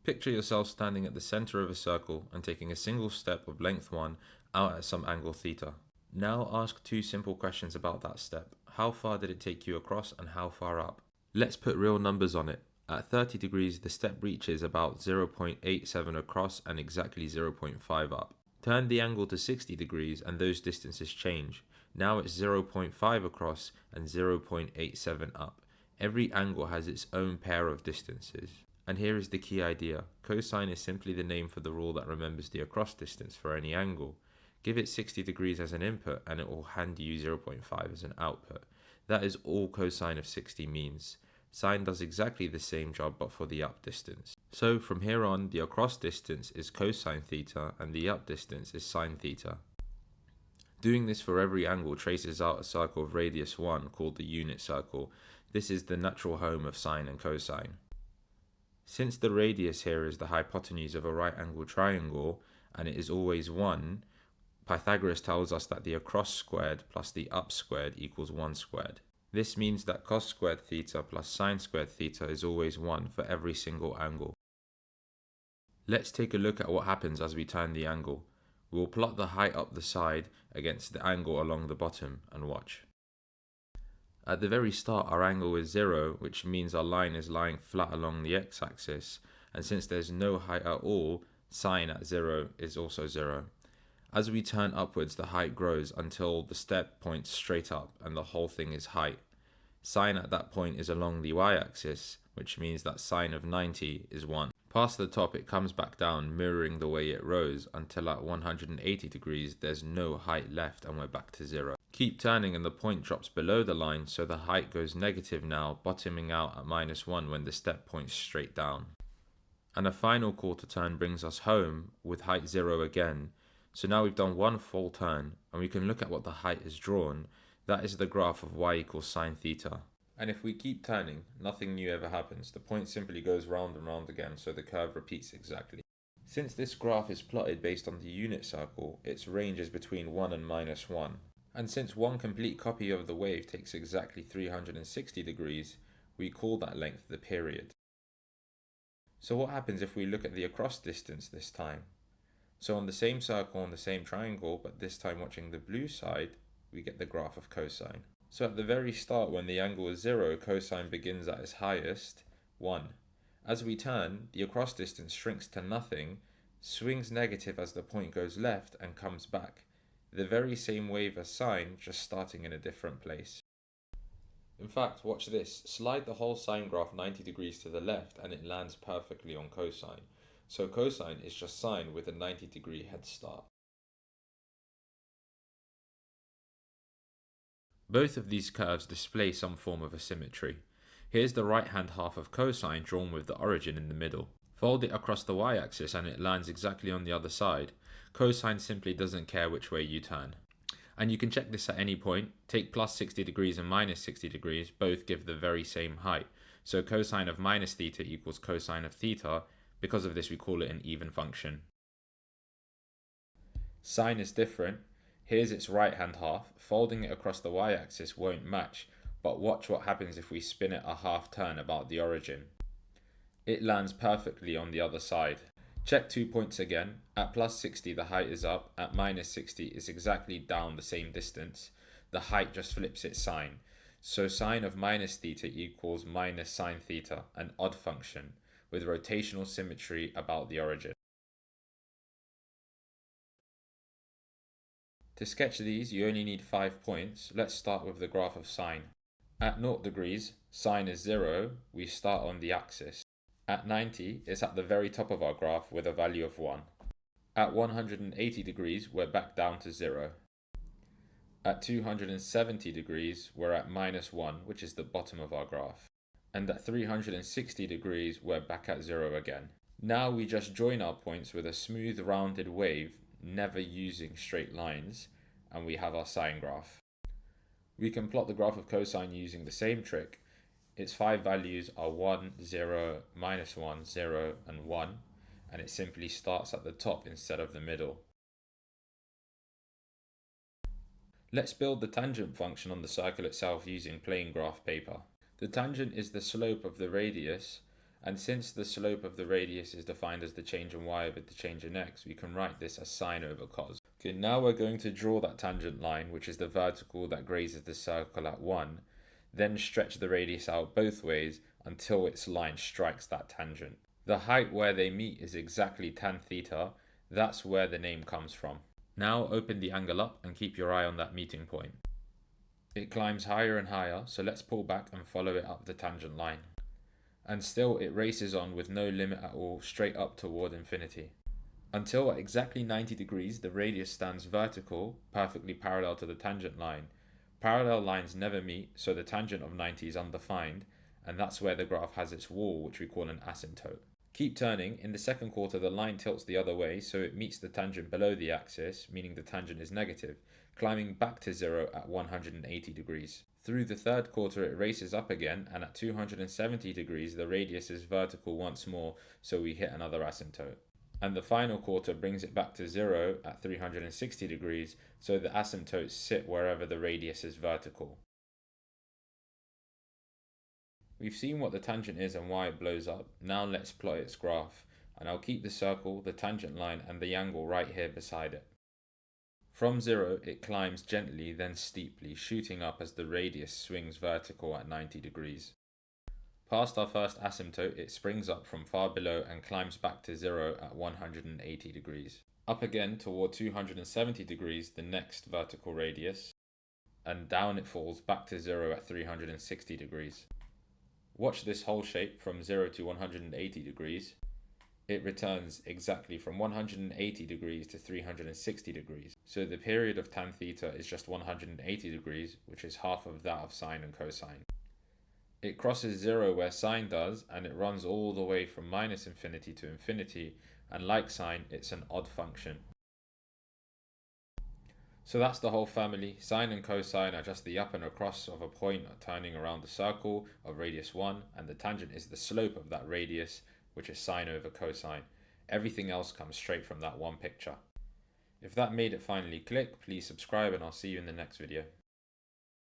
Picture yourself standing at the center of a circle and taking a single step of length 1 out at some angle theta. Now ask two simple questions about that step. How far did it take you across and how far up? Let's put real numbers on it. At 30 degrees, the step reaches about 0.87 across and exactly 0.5 up. Turn the angle to 60 degrees and those distances change. Now it's 0.5 across and 0.87 up. Every angle has its own pair of distances. And here is the key idea. Cosine is simply the name for the rule that remembers the across distance for any angle. Give it 60 degrees as an input and it will hand you 0.5 as an output. That is all cosine of 60 means. Sine does exactly the same job but for the up distance. So from here on, the across distance is cosine theta and the up distance is sine theta. Doing this for every angle traces out a circle of radius 1 called the unit circle. This is the natural home of sine and cosine. Since the radius here is the hypotenuse of a right angled triangle and it is always 1, Pythagoras tells us that the across squared plus the up squared equals 1 squared. This means that cos squared theta plus sine squared theta is always 1 for every single angle. Let's take a look at what happens as we turn the angle. We will plot the height up the side against the angle along the bottom and watch. At the very start our angle is 0, which means our line is lying flat along the x-axis, and since there's no height at all, sine at 0 is also 0. As we turn upwards, the height grows until the step points straight up and the whole thing is height. Sine at that point is along the y-axis, which means that sine of 90 is 1. Past the top it comes back down, mirroring the way it rose, until at 180 degrees there's no height left and we're back to 0. Keep turning and the point drops below the line, so the height goes negative now, bottoming out at -1 when the step points straight down. And a final quarter turn brings us home with height 0 again. So now we've done one full turn and we can look at what the height is drawn. That is the graph of y equals sine theta. And if we keep turning, nothing new ever happens. The point simply goes round and round again, so the curve repeats exactly. Since this graph is plotted based on the unit circle, its range is between 1 and -1. And since one complete copy of the wave takes exactly 360 degrees, we call that length the period. So what happens if we look at the across distance this time? So on the same circle on the same triangle, but this time watching the blue side, we get the graph of cosine. So at the very start when the angle is 0, cosine begins at its highest, 1. As we turn, the across distance shrinks to nothing, swings negative as the point goes left and comes back. The very same wave as sine, just starting in a different place. In fact, watch this. Slide the whole sine graph 90 degrees to the left and it lands perfectly on cosine. So cosine is just sine with a 90-degree head start. Both of these curves display some form of asymmetry. Here's the right-hand half of cosine drawn with the origin in the middle. Fold it across the y-axis and it lands exactly on the other side. Cosine simply doesn't care which way you turn. And you can check this at any point. Take plus 60 degrees and minus 60 degrees, both give the very same height. So cosine of minus theta equals cosine of theta. Because of this we call it an even function. Sine is different. Here's its right-hand half. Folding it across the y-axis won't match, but watch what happens if we spin it a half turn about the origin. It lands perfectly on the other side. Check 2 points again. At plus 60 the height is up, at minus 60 it's exactly down the same distance. The height just flips its sign. So sine of minus theta equals minus sine theta, an odd function, with rotational symmetry about the origin. To sketch these, you only need 5 points. Let's start with the graph of sine. At 0 degrees, sine is 0, we start on the axis. At 90, it's at the very top of our graph with a value of 1. At 180 degrees, we're back down to 0. At 270 degrees, we're at -1, which is the bottom of our graph. And at 360 degrees, we're back at 0 again. Now we just join our points with a smooth rounded wave, never using straight lines, and we have our sine graph. We can plot the graph of cosine using the same trick. Its 5 values are 1, 0, -1, 0, and 1, and it simply starts at the top instead of the middle. Let's build the tangent function on the circle itself using plain graph paper. The tangent is the slope of the radius, And since the slope of the radius is defined as the change in y over the change in x, we can write this as sine over cos. Okay, now we're going to draw that tangent line, which is the vertical that grazes the circle at 1, then stretch the radius out both ways until its line strikes that tangent. The height where they meet is exactly tan theta, that's where the name comes from. Now open the angle up and keep your eye on that meeting point. It climbs higher and higher, so let's pull back and follow it up the tangent line. And still it races on with no limit at all, straight up toward infinity. Until at exactly 90 degrees, the radius stands vertical, perfectly parallel to the tangent line. Parallel lines never meet, so the tangent of 90 is undefined, and that's where the graph has its wall, which we call an asymptote. Keep turning. In the second quarter, the line tilts the other way, so it meets the tangent below the axis, meaning the tangent is negative, climbing back to 0 at 180 degrees. Through the third quarter, it races up again, and at 270 degrees, the radius is vertical once more, so we hit another asymptote. And the final quarter brings it back to 0 at 360 degrees, so the asymptotes sit wherever the radius is vertical. We've seen what the tangent is and why it blows up. Now let's plot its graph, and I'll keep the circle, the tangent line, and the angle right here beside it. From 0, it climbs gently, then steeply, shooting up as the radius swings vertical at 90 degrees. Past our first asymptote, it springs up from far below and climbs back to 0 at 180 degrees. Up again toward 270 degrees, the next vertical radius, and down it falls back to 0 at 360 degrees. Watch this whole shape from 0 to 180 degrees. It returns exactly from 180 degrees to 360 degrees. So the period of tan theta is just 180 degrees, which is half of that of sine and cosine. It crosses 0 where sine does, and it runs all the way from minus infinity to infinity, and like sine, it's an odd function. So that's the whole family. Sine and cosine are just the up and across of a point turning around the circle of radius 1, and the tangent is the slope of that radius, which is sine over cosine. Everything else comes straight from that one picture. If that made it finally click, please subscribe and I'll see you in the next video.